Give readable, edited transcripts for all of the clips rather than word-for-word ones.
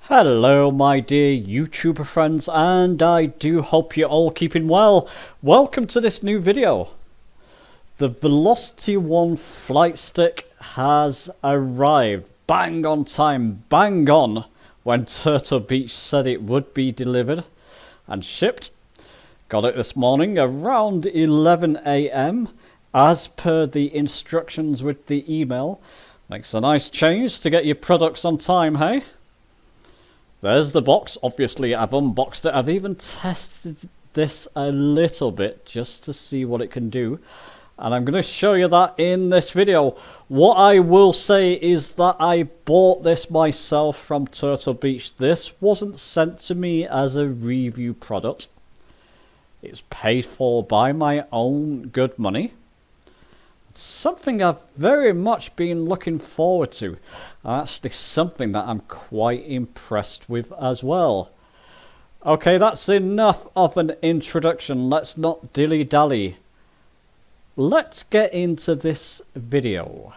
Hello my dear YouTuber friends, and I do hope you're all keeping well. Welcome to this new video. The Velocity 1 flight stick has arrived. Bang on time, bang on when Turtle Beach said it would be delivered and shipped. Got it this morning around 11 AM as per the instructions with the email. Makes a nice change to get your products on time, hey? There's the box. Obviously I've unboxed it. I've even tested this a little bit just to see what it can do, and I'm going to show you that in this video. What I will say is that I bought this myself from Turtle Beach. This wasn't sent to me as a review product. It's paid for by my own good money. Something I've very much been looking forward to, and actually something that I'm quite impressed with as well. Okay, that's enough of an introduction. Let's not dilly-dally. Let's get into this video.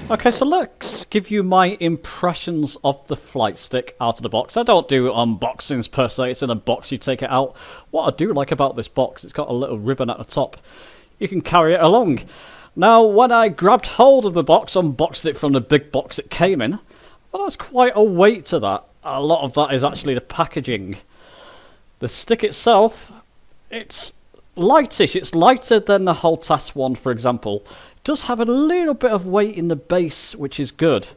Okay, so let's give you my impressions of the flight stick out of the box. I don't do unboxings per se, it's in a box, you take it out. What I do like about this box, it's got a little ribbon at the top. You can carry it along. Now, when I grabbed hold of the box, unboxed it from the big box it came in, well, that's quite a weight to that. A lot of that is actually the packaging. The stick itself, it's lightish. It's lighter than the Holtas one, for example. It does have a little bit of weight in the base, which is good.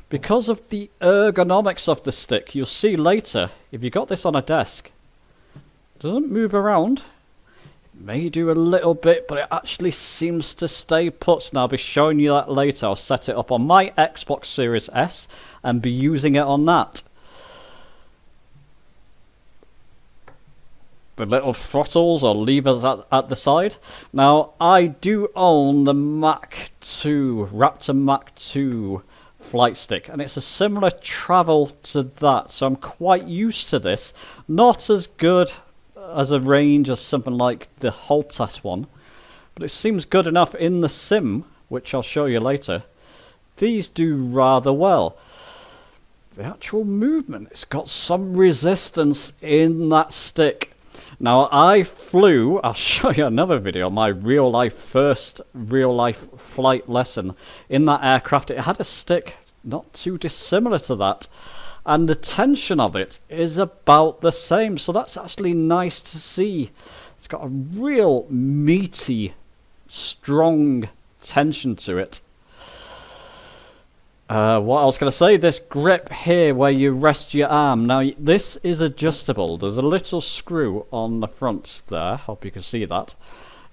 Because of the ergonomics of the stick, you'll see later, if you got this on a desk, it doesn't move around. It may do a little bit, but it actually seems to stay put. And I'll be showing you that later. I'll set it up on my Xbox Series S and be using it on that. The little throttles or levers at the side. Now, I do own the Raptor Mach 2 flight stick, and it's a similar travel to that, so I'm quite used to this. Not as good as a range as something like the Holtas one, but it seems good enough in the sim, which I'll show you later. These do rather well. The actual movement, it's got some resistance in that stick. Now, I flew, I'll show you another video, my first real-life flight lesson in that aircraft. It had a stick not too dissimilar to that, and the tension of it is about the same, so that's actually nice to see. It's got a real meaty, strong tension to it. What I was going to say, this grip here where you rest your arm. Now, this is adjustable. There's a little screw on the front there. Hope you can see that.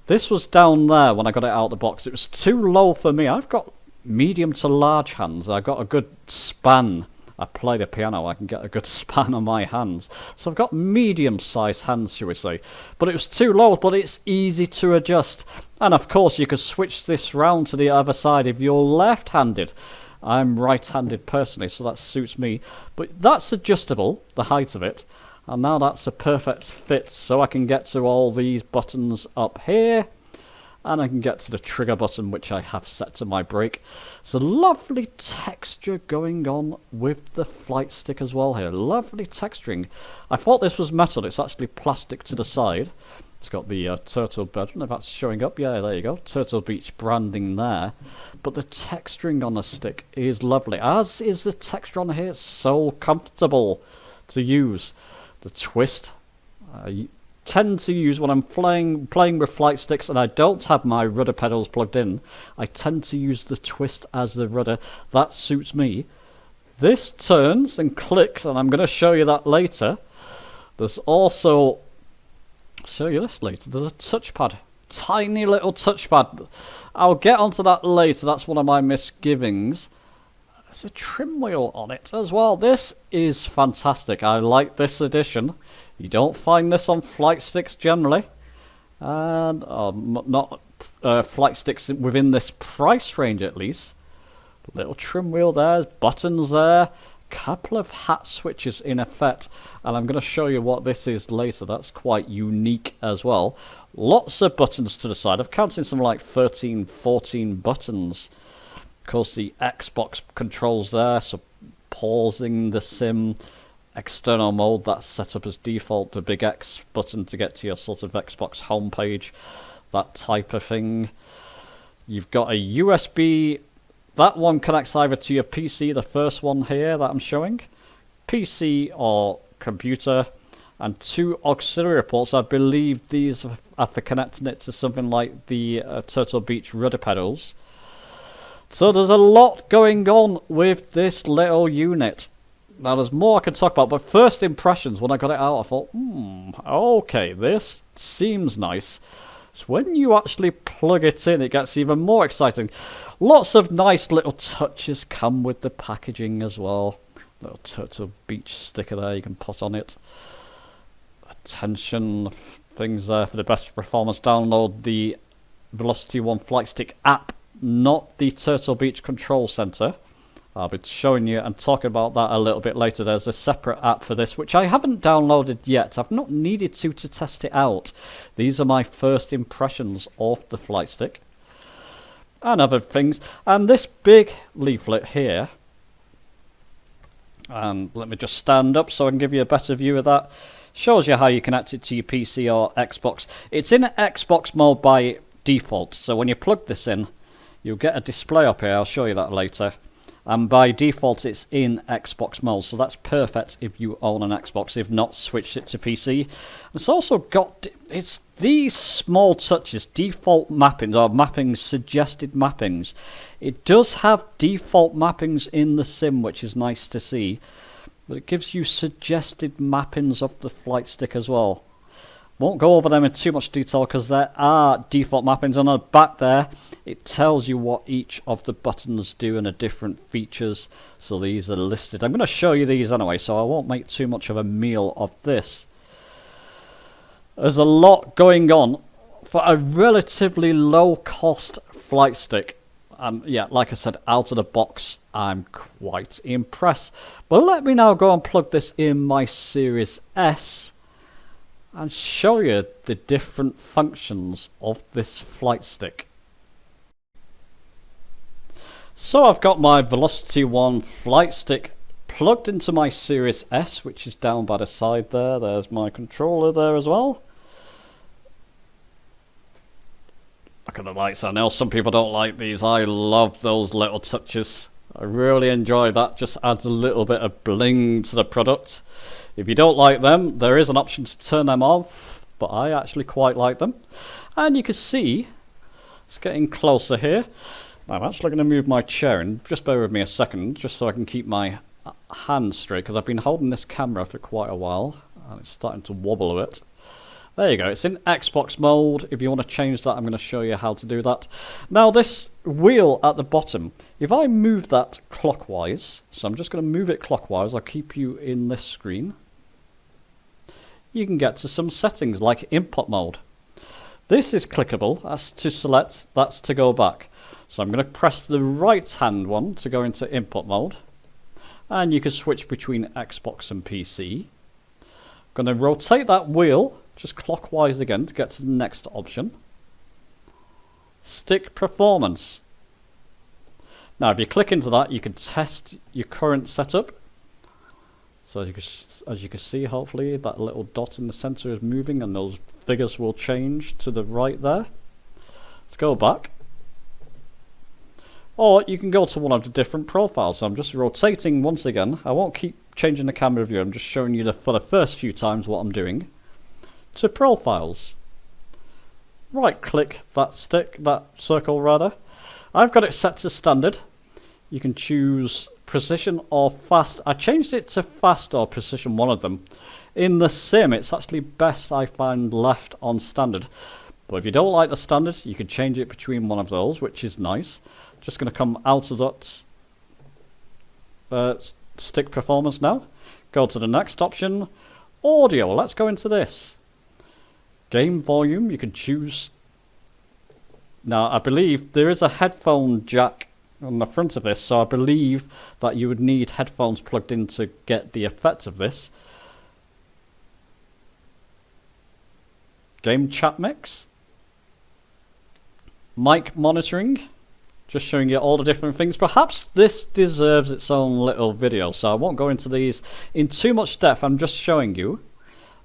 This was down there when I got it out of the box. It was too low for me. I've got medium to large hands. I've got a good span. I play the piano. I can get a good span on my hands. So I've got medium-sized hands, shall we say. But it was too low, but it's easy to adjust. And, of course, you can switch this round to the other side if you're left-handed. I'm right-handed personally, so that suits me. But that's adjustable, the height of it. And now that's a perfect fit, so I can get to all these buttons up here. And I can get to the trigger button, which I have set to my brake. So lovely texture going on with the flight stick as well here. Lovely texturing. I thought this was metal. It's actually plastic to the side. It's got the Turtle Beach, I don't know if that's showing up. Yeah, there you go. Turtle Beach branding there. But the texturing on the stick is lovely. As is the texture on here. It's so comfortable to use. The twist. I tend to use when I'm playing with flight sticks and I don't have my rudder pedals plugged in. I tend to use the twist as the rudder. That suits me. This turns and clicks, and I'm going to show you that later. There's also... show you this later. There's a touchpad. Tiny little touchpad. I'll get onto that later. That's one of my misgivings. There's a trim wheel on it as well. This is fantastic. I like this edition. You don't find this on flight sticks generally. And not flight sticks within this price range at least. Little trim wheel there. Buttons there. couple of hat switches in effect, and I'm going to show you what this is later. That's quite unique as well. Lots of buttons to the side. I've counted some like 13, 14 buttons. Of course, the Xbox controls there, so pausing the sim, external mode, that's set up as default, the big X button to get to your sort of Xbox homepage, that type of thing. You've got a USB. That one connects either to your PC, the first one here that I'm showing, PC or computer, and 2 auxiliary ports. I believe these are for connecting it to something like the Turtle Beach rudder pedals. So there's a lot going on with this little unit. Now there's more I can talk about, but first impressions, when I got it out, I thought, okay, this seems nice. So when you actually plug it in, it gets even more exciting. Lots of nice little touches come with the packaging as well. Little Turtle Beach sticker there you can put on it. Attention things there for the best performance. Download the Velocity One Flightstick app, not the Turtle Beach Control Center. I'll be showing you and talking about that a little bit later. There's a separate app for this, which I haven't downloaded yet. I've not needed to test it out. These are my first impressions of the Flightstick and other things. And this big leaflet here, and let me just stand up so I can give you a better view of that, shows you how you connect it to your PC or Xbox. It's in Xbox mode by default, so when you plug this in, you'll get a display up here. I'll show you that later. And by default, it's in Xbox mode, so that's perfect if you own an Xbox. If not, switch it to PC. It's also got, it's these small touches, default mappings, or mappings, suggested mappings. It does have default mappings in the sim, which is nice to see. But it gives you suggested mappings of the Flightstick as well. Won't go over them in too much detail because there are default mappings. On the back there, it tells you what each of the buttons do and the different features. So these are listed. I'm going to show you these anyway, so I won't make too much of a meal of this. There's a lot going on for a relatively low-cost Flightstick. Yeah, like I said, out of the box, I'm quite impressed. But let me now go and plug this in my Series S and show you the different functions of this Flightstick. So I've got my Velocity One Flightstick plugged into my Series S, which is down by the side there. There's my controller there as well. Look at the lights. I know some people don't like these. I love those little touches. I really enjoy that. Just adds a little bit of bling to the product. If you don't like them, there is an option to turn them off, but I actually quite like them. And you can see, it's getting closer here. I'm actually going to move my chair in. Just bear with me a second, just so I can keep my hand straight, because I've been holding this camera for quite a while, and it's starting to wobble a bit. There you go, it's in Xbox mode. If you want to change that, I'm going to show you how to do that. Now this wheel at the bottom, if I move that clockwise, so I'm just going to move it clockwise, I'll keep you in this screen. You can get to some settings like input mode. This is clickable, that's to select, that's to go back. So I'm going to press the right hand one to go into input mode. And you can switch between Xbox and PC. I'm going to rotate that wheel just clockwise again to get to the next option. Stick performance. Now if you click into that, you can test your current setup. So as you can see, hopefully that little dot in the center is moving and those figures will change to the right there. Let's go back. Or you can go to one of the different profiles. So I'm just rotating once again. I won't keep changing the camera view. I'm just showing you for the first few times what I'm doing. To profiles. Right click that circle rather. I've got it set to standard. You can choose precision or fast. I changed it to fast or precision, one of them. In the sim, it's actually best I find left on standard. But if you don't like the standard, you can change it between one of those, which is nice. Just going to come out of that stick performance now. Go to the next option. Audio. Let's go into this. Game volume, you can choose. Now, I believe there is a headphone jack on the front of this, so I believe that you would need headphones plugged in to get the effect of this. Game chat mix. Mic monitoring. Just showing you all the different things. Perhaps this deserves its own little video, so I won't go into these in too much depth. I'm just showing you.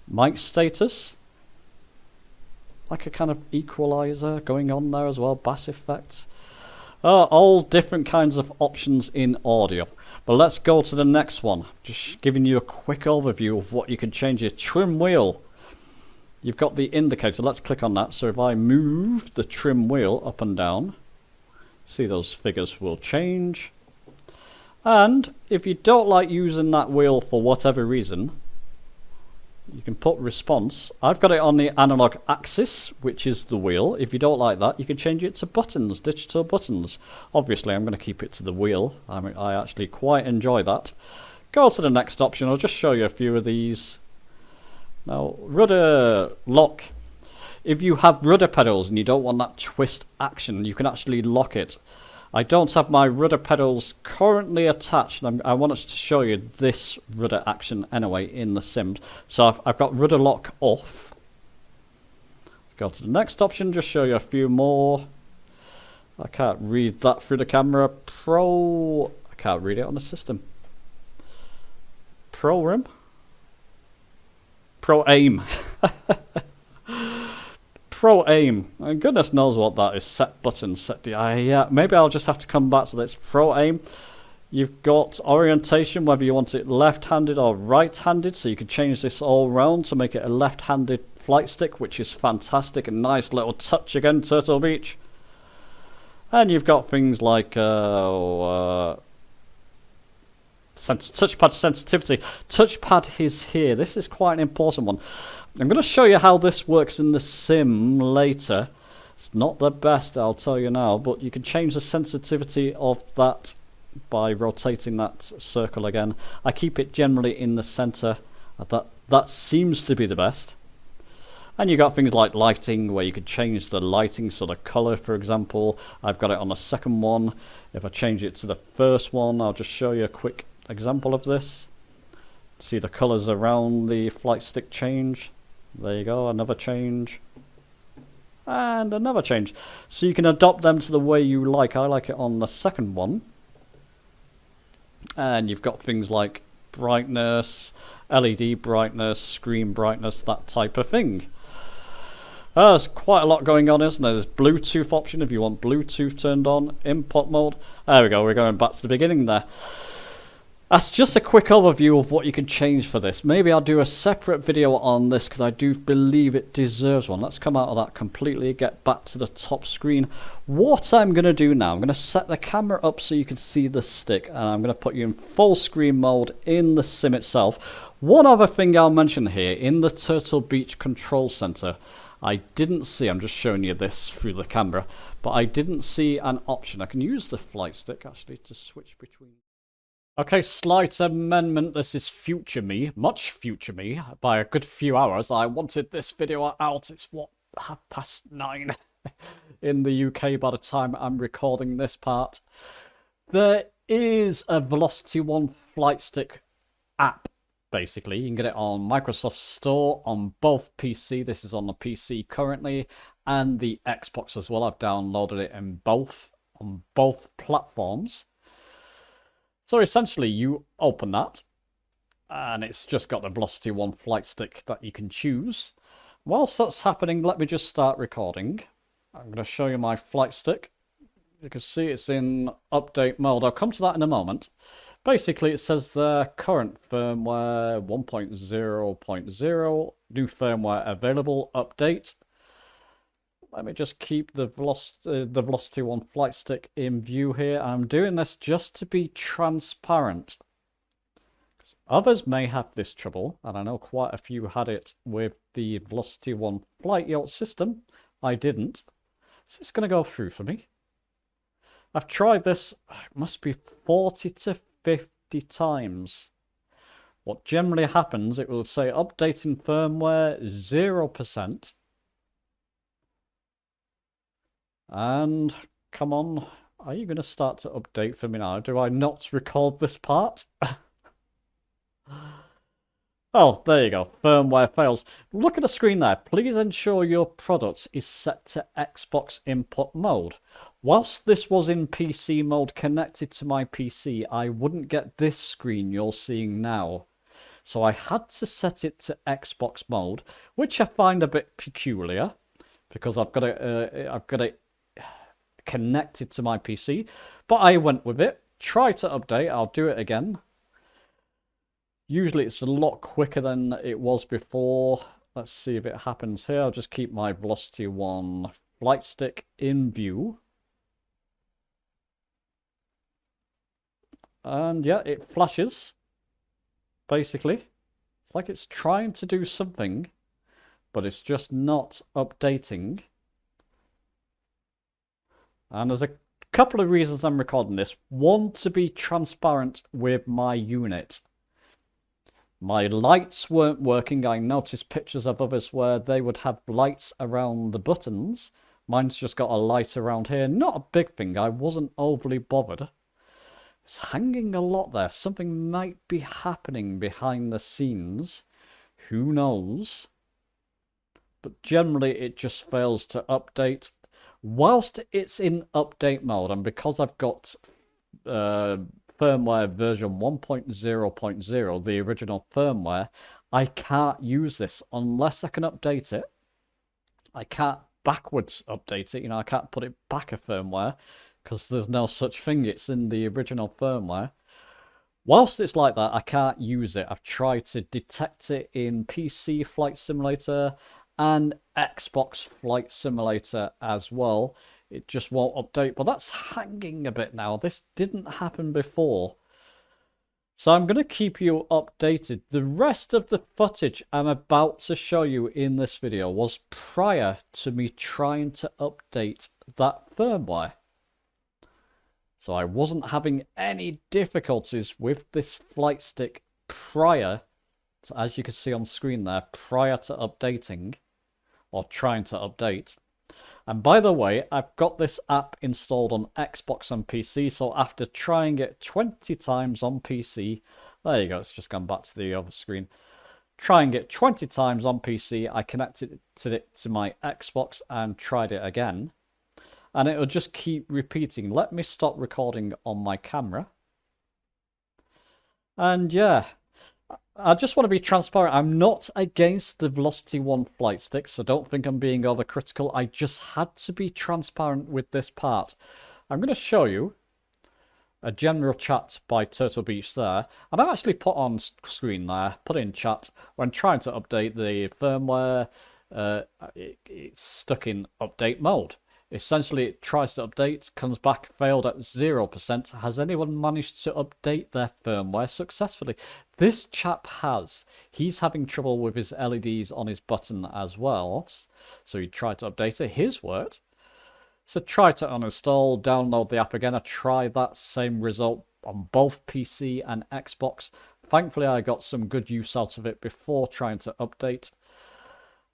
Mic status. Like a kind of equalizer going on there as well. Bass effects. All different kinds of options in audio. But let's go to the next one. Just giving you a quick overview of what you can change here. Trim wheel. You've got the indicator. Let's click on that. So if I move the trim wheel up and down, see those figures will change. And if you don't like using that wheel for whatever reason, you can put response. I've got it on the analog axis, which is the wheel. If you don't like that, you can change it to buttons, digital buttons. Obviously, I'm going to keep it to the wheel. I actually quite enjoy that. Go to the next option. I'll just show you a few of these. Now, rudder lock. If you have rudder pedals and you don't want that twist action, you can actually lock it. I don't have my rudder pedals currently attached. I wanted to show you this rudder action anyway in the Sims. So I've got rudder lock off. Go to the next option, just show you a few more. I can't read that through the camera. I can't read it on the system. Pro rim. Pro aim. Pro aim. And goodness knows what that is. Set button, set DI. Yeah, maybe I'll just have to come back to this. Pro aim. You've got orientation, whether you want it left-handed or right-handed. So you can change this all round to make it a left-handed flight stick, which is fantastic. A nice little touch again, Turtle Beach. And you've got things like touchpad sensitivity. Touchpad is here. This is quite an important one. I'm going to show you how this works in the sim later. It's not the best, I'll tell you now, but you can change the sensitivity of that by rotating that circle again. I keep it generally in the center. That seems to be the best. And you got things like lighting, where you could change the lighting, so the color, for example. I've got it on the second one. If I change it to the first one, I'll just show you a quick example of this. See the colors around the flight stick change. There you go, another change. And another change. So you can adopt them to the way you like. I like it on the second one. And you've got things like brightness, LED brightness, screen brightness, that type of thing. There's quite a lot going on, isn't there? There's Bluetooth option if you want Bluetooth turned on. Input mode. There we go, we're going back to the beginning there. That's just a quick overview of what you can change for this. Maybe I'll do a separate video on this because I do believe it deserves one. Let's come out of that completely, get back to the top screen. What I'm going to do now, I'm going to set the camera up so you can see the stick, and I'm going to put you in full screen mode in the sim itself. One other thing I'll mention here, in the Turtle Beach Control Center, I didn't see, I'm just showing you this through the camera, but I didn't see an option. I can use the flight stick actually to switch between. Okay, slight amendment. This is future me, much future me, by a good few hours. I wanted this video out. It's what, 9:30 in the UK by the time I'm recording this part. There is a Velocity One flight stick app, basically. You can get it on Microsoft Store on both PC. This is on the PC currently, and the Xbox as well. I've downloaded it on both platforms. So essentially, you open that, and it's just got the Velocity One flight stick that you can choose. Whilst that's happening, let me just start recording. I'm going to show you my flight stick. You can see it's in update mode. I'll come to that in a moment. Basically, it says the current firmware 1.0.0, new firmware available, update. Let me just keep the Velocity One flight stick in view here. I'm doing this just to be transparent. Others may have this trouble, and I know quite a few had it with the Velocity One flight yacht system. I didn't. So it's going to go through for me. I've tried this, it must be 40 to 50 times. What generally happens, it will say updating firmware 0%. And come on, Are you going to start to update for me now? Do I not record this part? Oh, there you go. Firmware fails. Look at the screen there. Please ensure your product is set to Xbox input mode. Whilst this was in PC mode connected to my PC, I wouldn't get this screen you're seeing now. So I had to set it to Xbox mode, which I find a bit peculiar because I've got it connected to my PC. But I went with it. Try to update. I'll do it again. Usually it's a lot quicker than it was before. Let's see if it happens here. I'll just keep my Velocity 1 Flightstick in view. And yeah, it flashes. Basically. It's like it's trying to do something, but it's just not updating. And there's a couple of reasons I'm recording this. One, to be transparent with my unit. My lights weren't working. I noticed pictures of others where they would have lights around the buttons. Mine's just got a light around here. Not a big thing. I wasn't overly bothered. It's hanging a lot there. Something might be happening behind the scenes. Who knows? But generally it just fails to update. Whilst it's in update mode, and because I've got firmware version 1.0.0, the original firmware, I can't use this unless I can update it. I can't backwards update it, I can't put it back a firmware because there's no such thing. It's in the original firmware. Whilst it's like that, I can't use it. I've tried to detect it in PC Flight Simulator and Xbox Flight Simulator as well. It just won't update, but that's hanging a bit now. This didn't happen before. So I'm going to keep you updated. The rest of the footage I'm about to show you in this video was prior to me trying to update that firmware. So I wasn't having any difficulties with this flight stick prior to, as you can see on screen there, prior to updating or trying to update. And by the way, I've got this app installed on Xbox and PC, so after trying it 20 times on PC, there you go, it's just gone back to the other screen. Trying it 20 times on PC, I connected it to my Xbox and tried it again. And it'll just keep repeating. Let me stop recording on my camera. And yeah, I just want to be transparent. I'm not against the Velocity 1 flight stick, so don't think I'm being overcritical. I just had to be transparent with this part. I'm going to show you a general chat by Turtle Beach there. And I actually put on screen there, put in chat, when trying to update the firmware, it's stuck in update mode. Essentially, it tries to update, comes back failed at 0%. Has anyone managed to update their firmware successfully? This chap has. He's having trouble with his LEDs on his button as well. So he tried to update it. His worked. So try to uninstall, download the app again. I tried that same result on both PC and Xbox. Thankfully, I got some good use out of it before trying to update.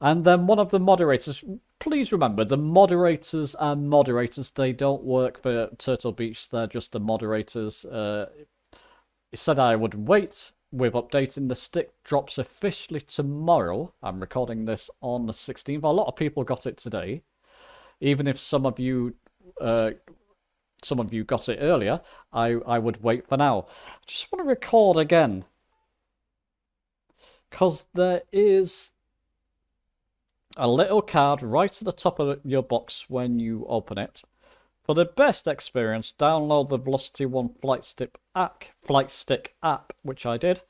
And then one of the moderators, please remember, the moderators are moderators. They don't work for Turtle Beach. They're just the moderators. He said I would wait with updating. The stick drops officially tomorrow. I'm recording this on the 16th. A lot of people got it today. Even if some of you got it earlier, I would wait for now. I just want to record again, because there is a little card right at the top of your box when you open it. For the best experience, download the Velocity 1 Flightstick app, which I did,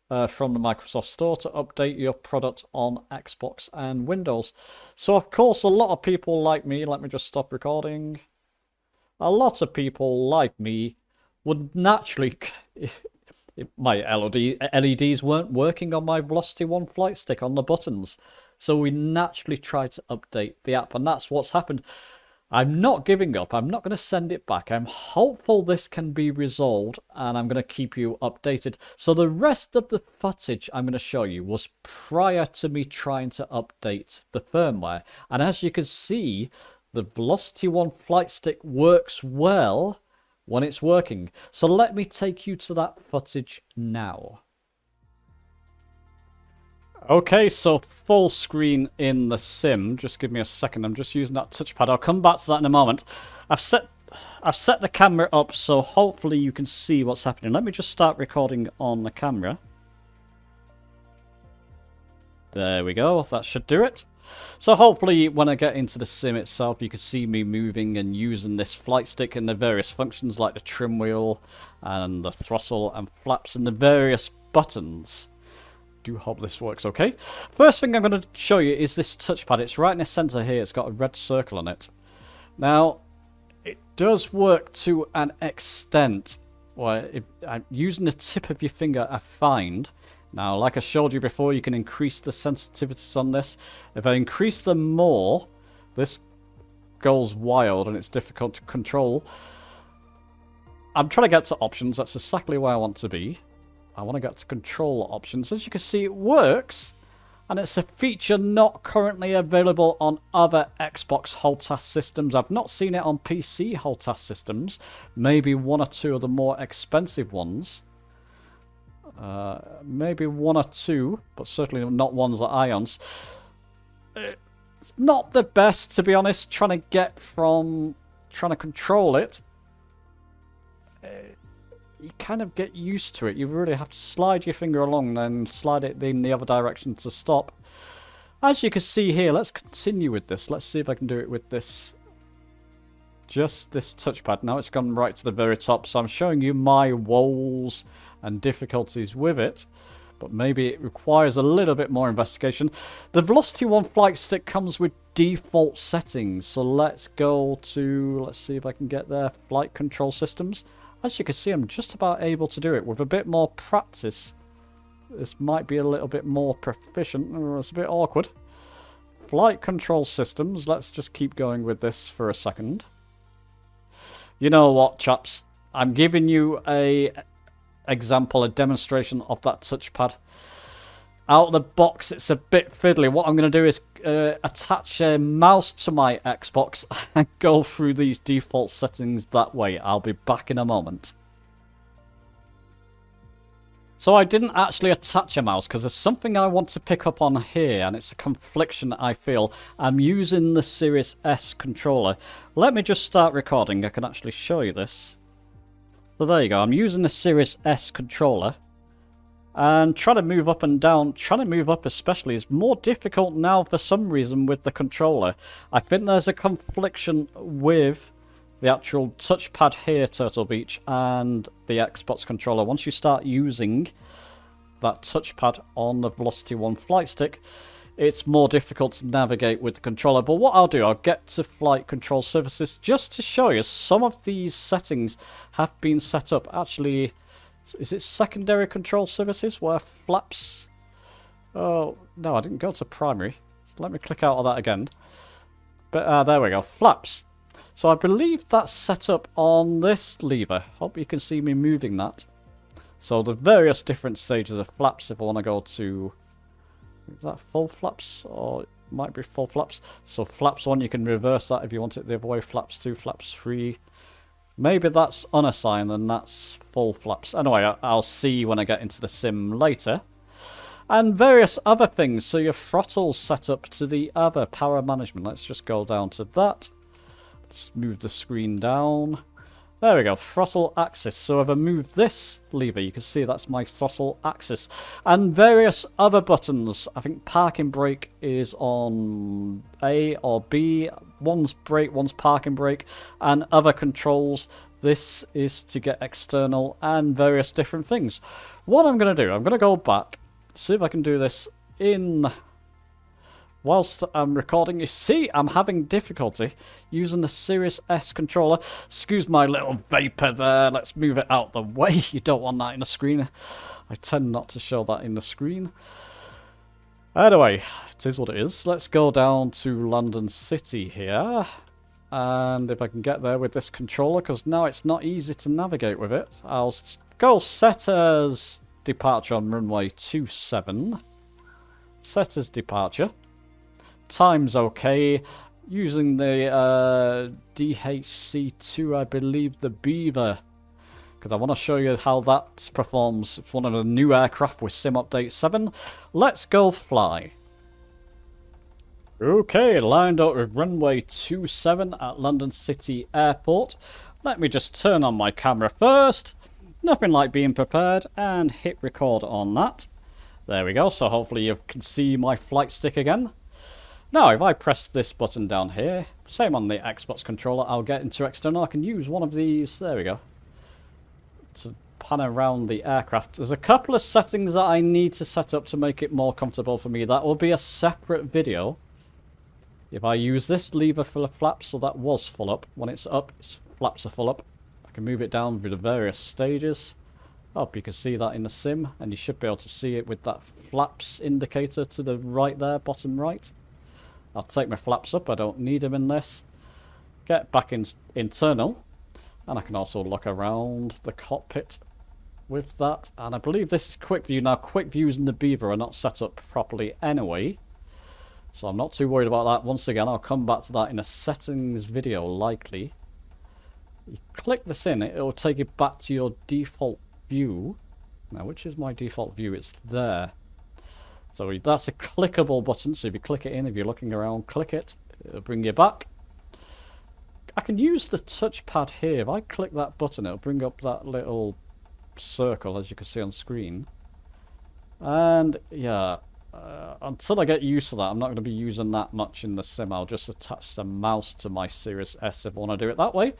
from the Microsoft Store to update your product on Xbox and Windows. So, of course, a lot of people like me, let me just stop recording. A lot of people like me would naturally... my LEDs weren't working on my Velocity 1 flight stick on the buttons. So we naturally tried to update the app, and that's what's happened. I'm not giving up. I'm not going to send it back. I'm hopeful this can be resolved, and I'm going to keep you updated. So the rest of the footage I'm going to show you was prior to me trying to update the firmware. And as you can see, The Velocity 1 flight stick works well when it's working. So let me take you to that footage now. Okay, so full screen in the sim. Just give me a second. I'm just using that touchpad. I'll come back to that in a moment. I've set the camera up so hopefully you can see what's happening. Let me just start recording on the camera. There we go. That should do it. So hopefully when I get into the sim itself, you can see me moving and using this flight stick and the various functions like the trim wheel and the throttle and flaps and the various buttons. Do hope this works okay. First thing I'm going to show you is this touchpad. It's right in the center here. It's got a red circle on it. Now, it does work to an extent. Well, using the tip of your finger, I find. Now, like I showed you before, you can increase the sensitivities on this. If I increase them more, this goes wild and it's difficult to control. I'm trying to get to options. That's exactly where I want to be. I want to get to control options. As you can see, it works, and it's a feature not currently available on other Xbox hold task systems. I've not seen it on PC hold task systems. Maybe one or two of the more expensive ones. Maybe one or two, but certainly not ones that I own. It's not the best, to be honest, trying to control it. You kind of get used to it. You really have to slide your finger along, then slide it in the other direction to stop. As you can see here, let's continue with this. Let's see if I can do it with this. Just this touchpad. Now it's gone right to the very top, so I'm showing you my woes and difficulties with it. But maybe it requires a little bit more investigation. The Velocity 1 flight stick comes with default settings. So let's go to, let's see if I can get there, flight control systems. As you can see, I'm just about able to do it. With a bit more practice, this might be a little bit more proficient. It's a bit awkward. Flight control systems. Let's just keep going with this for a second. You know what, chaps? I'm giving you a demonstration of that touchpad. Out of the box, it's a bit fiddly. What I'm going to do is attach a mouse to my Xbox and go through these default settings that way. I'll be back in a moment. So I didn't actually attach a mouse because there's something I want to pick up on here, and it's a confliction I feel. I'm using the Series S controller. Let me just start recording. I can actually show you this. So there you go. I'm using the Series S controller. And trying to move up and down, trying to move up especially, is more difficult now for some reason with the controller. I think there's a confliction with the actual touchpad here, Turtle Beach, and the Xbox controller. Once you start using that touchpad on the Velocity 1 flight stick, it's more difficult to navigate with the controller. But what I'll do, I'll get to flight control services just to show you some of these settings have been set up. Actually, is it secondary control services where flaps? Oh, no, I didn't go to primary. So let me click out of that again. But there we go, flaps. So I believe that's set up on this lever. Hope you can see me moving that. So the various different stages of flaps, if I want to go to... Is that full flaps? Or it might be full flaps. So flaps 1, you can reverse that if you want it the other way. Flaps 2, flaps 3... Maybe that's unassigned and that's full flaps. Anyway, I'll see when I get into the sim later. And various other things. So your throttle's set up to the other power management. Let's just go down to that. Just move the screen down. There we go, throttle axis. So if I move this lever, you can see that's my throttle axis. And various other buttons. I think parking brake is on A or B. One's brake, one's parking brake. And other controls. This is to get external and various different things. What I'm going to do, I'm going to go back. See if I can do this in... Whilst I'm recording, you see I'm having difficulty using the Series S controller. Excuse my little vapor there. Let's move it out the way. You don't want that in the screen. I tend not to show that in the screen. Anyway, it is what it is. Let's go down to London City here. And if I can get there with this controller, because now it's not easy to navigate with it. I'll go set as departure on runway 27. Set as departure. Time's okay. using the DHC2, I believe, the Beaver, because I want to show you how that performs. It's one of the new aircraft with Sim Update 7. Let's go fly. Okay, lined up with runway 27 at London City Airport. Let me just turn on my camera first. Nothing like being prepared, and hit record on that. There we go, so hopefully you can see my flight stick again. Now, if I press this button down here, same on the Xbox controller, I'll get into external. I can use one of these, there we go, to pan around the aircraft. There's a couple of settings that I need to set up to make it more comfortable for me. That will be a separate video. If I use this lever for the flaps, so that was full up. When it's up, its flaps are full up. I can move it down through the various stages. Hope you can see that in the sim, and you should be able to see it with that flaps indicator to the right there, bottom right. I'll take my flaps up, I don't need them in this. Get back in internal, and I can also look around the cockpit with that. And I believe this is quick view. Now, quick views in the Beaver are not set up properly anyway, so I'm not too worried about that. Once again, I'll come back to that in a settings video, likely. You click this in, it will take you back to your default view. Now, which is my default view? It's there. So that's a clickable button, so if you click it in, if you're looking around, click it, it'll bring you back. I can use the touchpad here. If I click that button, it'll bring up that little circle, as you can see on screen. And yeah, until I get used to that, I'm not going to be using that much in the sim. I'll just attach the mouse to my Series S if I want to do it that way.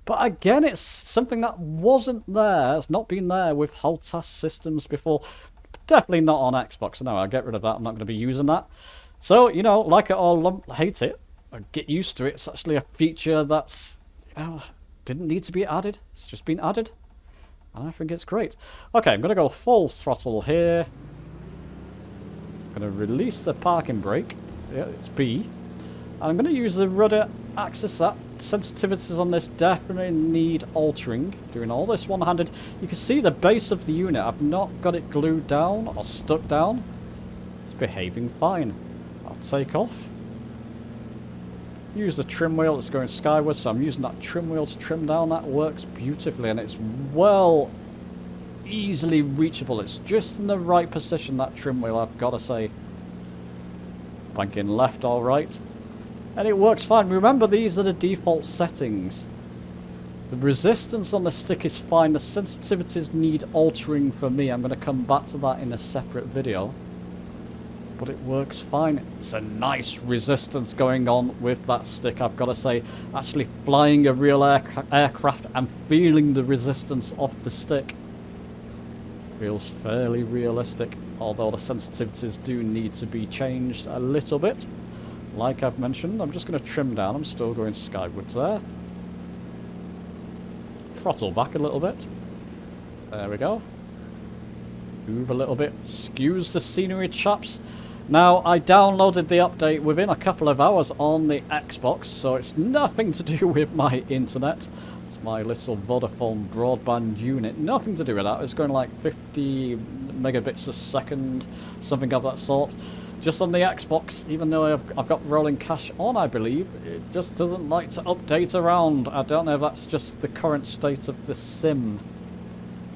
But again, it's something that wasn't there. It's not been there with HOTAS systems before. Definitely not on Xbox. No, I'll get rid of that. I'm not going to be using that. So, you know, like it or hate it, or get used to it. It's actually a feature that's, you know, didn't need to be added. It's just been added. And I think it's great. Okay, I'm going to go full throttle here. I'm going to release the parking brake. Yeah, it's B. And I'm going to use the rudder axis. That sensitivities on this definitely need altering. Doing all this one-handed. You can see the base of the unit. I've not got it glued down or stuck down. It's behaving fine. I'll take off. Use the trim wheel that's going skyward, so I'm using that trim wheel to trim down. That works beautifully, and it's well easily reachable. It's just in the right position, that trim wheel, I've got to say. Banking left or right. And it works fine. Remember, these are the default settings. The resistance on the stick is fine. The sensitivities need altering for me. I'm going to come back to that in a separate video. But it works fine. It's a nice resistance going on with that stick, I've got to say. Actually flying a real aircraft and feeling the resistance of the stick feels fairly realistic, although the sensitivities do need to be changed a little bit. Like I've mentioned, I'm just going to trim down. I'm still going skywards there. Throttle back a little bit. There we go. Move a little bit. Excuse the scenery, chaps. Now, I downloaded the update within a couple of hours on the Xbox, so it's nothing to do with my internet. It's my little Vodafone broadband unit. Nothing to do with that. It's going like 50 megabits a second, something of that sort. Just on the Xbox, even though I've got rolling cache on, I believe, it just doesn't like to update around. I don't know if that's just the current state of the sim.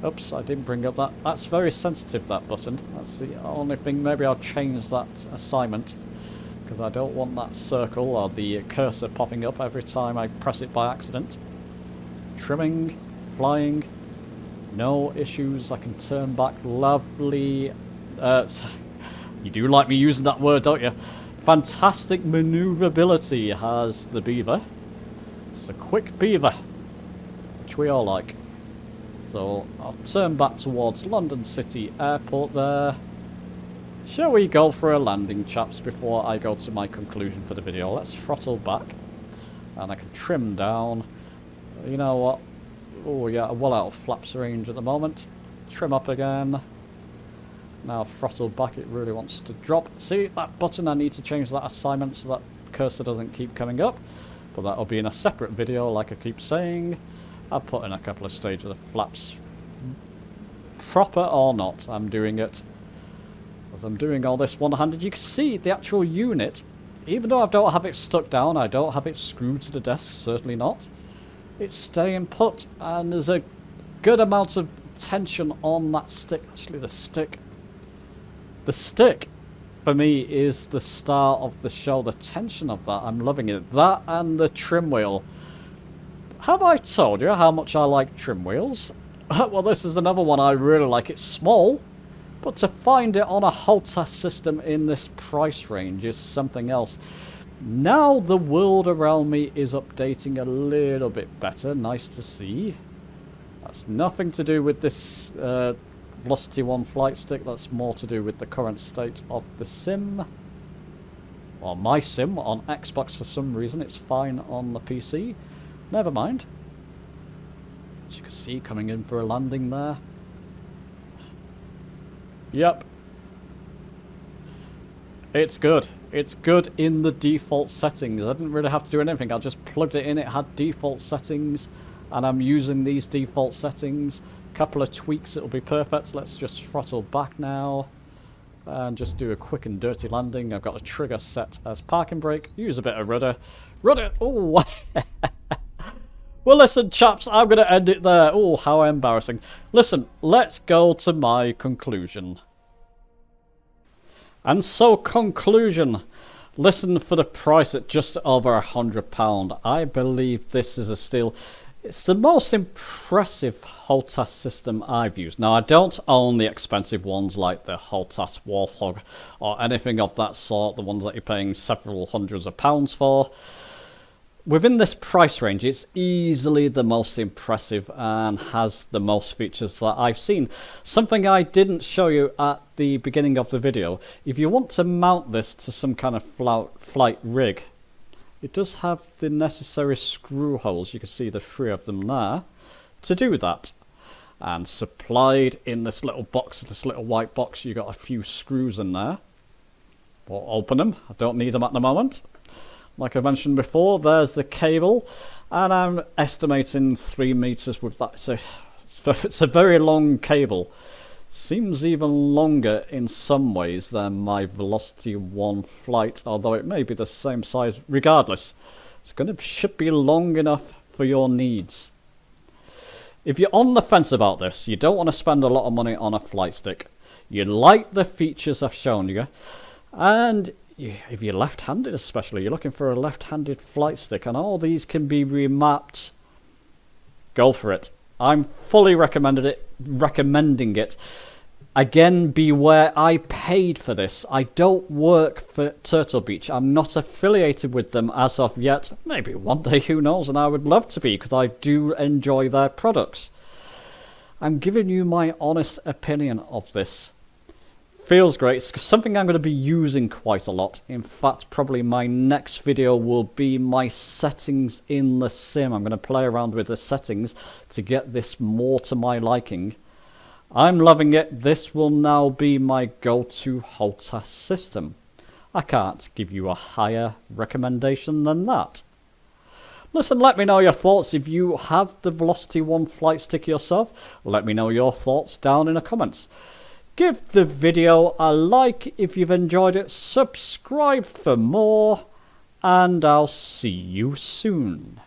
Oops, I didn't bring up that. That's very sensitive, that button. That's the only thing. Maybe I'll change that assignment, because I don't want that circle or the cursor popping up every time I press it by accident. Trimming, flying, no issues. I can turn back. Lovely. You do like me using that word, don't you? Fantastic maneuverability has the Beaver. It's a quick Beaver, which we all like. So I'll turn back towards London City Airport there. Shall we go for a landing, chaps, before I go to my conclusion for the video? Let's throttle back. And I can trim down. You know what? Oh yeah, well out of flaps range at the moment. Trim up again. Now throttle back, it really wants to drop. See, that button, I need to change that assignment so that cursor doesn't keep coming up. But that'll be in a separate video, like I keep saying. I'll put in a couple of stages of the flaps. Proper or not, I'm doing it. As I'm doing all this one-handed, you can see the actual unit even though I don't have it stuck down, I don't have it screwed to the desk, certainly not. It's staying put, and there's a good amount of tension on that stick. Actually, the stick for me is the star of the show. The tension of that, I'm loving it. That and the trim wheel. Have I told you how much I like trim wheels? Well, this is another one I really like. It's small, but to find it on a Holtas system in this price range is something else. Now the world around me is updating a little bit better. Nice to see. That's nothing to do with this Velocity 1 flight stick. That's more to do with the current state of the sim. Or my sim on Xbox for some reason. It's fine on the PC. Never mind. As you can see, coming in for a landing there. Yep. It's good. It's good in the default settings. I didn't really have to do anything. I just plugged it in. It had default settings. And I'm using these default settings. Couple of tweaks, it'll be perfect. Let's just throttle back now. And just do a quick and dirty landing. I've got a trigger set as parking brake. Use a bit of rudder. Rudder! Oh! Well, listen, chaps, I'm going to end it there. Oh, how embarrassing. Listen, let's go to my conclusion. And so, conclusion. Listen, for the price at just over £100, I believe this is a steal. It's the most impressive Holtas system I've used. Now, I don't own the expensive ones like the Holtas Warthog or anything of that sort, the ones that you're paying several hundreds of pounds for. Within this price range, it's easily the most impressive and has the most features that I've seen. Something I didn't show you at the beginning of the video. If you want to mount this to some kind of flight rig, it does have the necessary screw holes. You can see the 3 of them there to do that. And supplied in this little box, this little white box, you got a few screws in there. We'll open them. I don't need them at the moment. Like I mentioned before, there's the cable, and I'm estimating 3 meters with that. So it's a very long cable. Seems even longer in some ways than my Velocity 1 flight, although it may be the same size. Regardless, should be long enough for your needs. If you're on the fence about this, you don't want to spend a lot of money on a flight stick. You like the features I've shown you, and if you're left-handed especially, you're looking for a left-handed flight stick, and all these can be remapped, go for it. I'm fully recommending it. Again, beware, I paid for this. I don't work for Turtle Beach. I'm not affiliated with them as of yet. Maybe one day, who knows, and I would love to be, because I do enjoy their products. I'm giving you my honest opinion of this. Feels great. It's something I'm going to be using quite a lot. In fact, probably my next video will be my settings in the sim. I'm going to play around with the settings to get this more to my liking. I'm loving it. This will now be my go-to Holtas system. I can't give you a higher recommendation than that. Listen, let me know your thoughts. If you have the Velocity 1 flight stick yourself, let me know your thoughts down in the comments. Give the video a like if you've enjoyed it, subscribe for more, and I'll see you soon.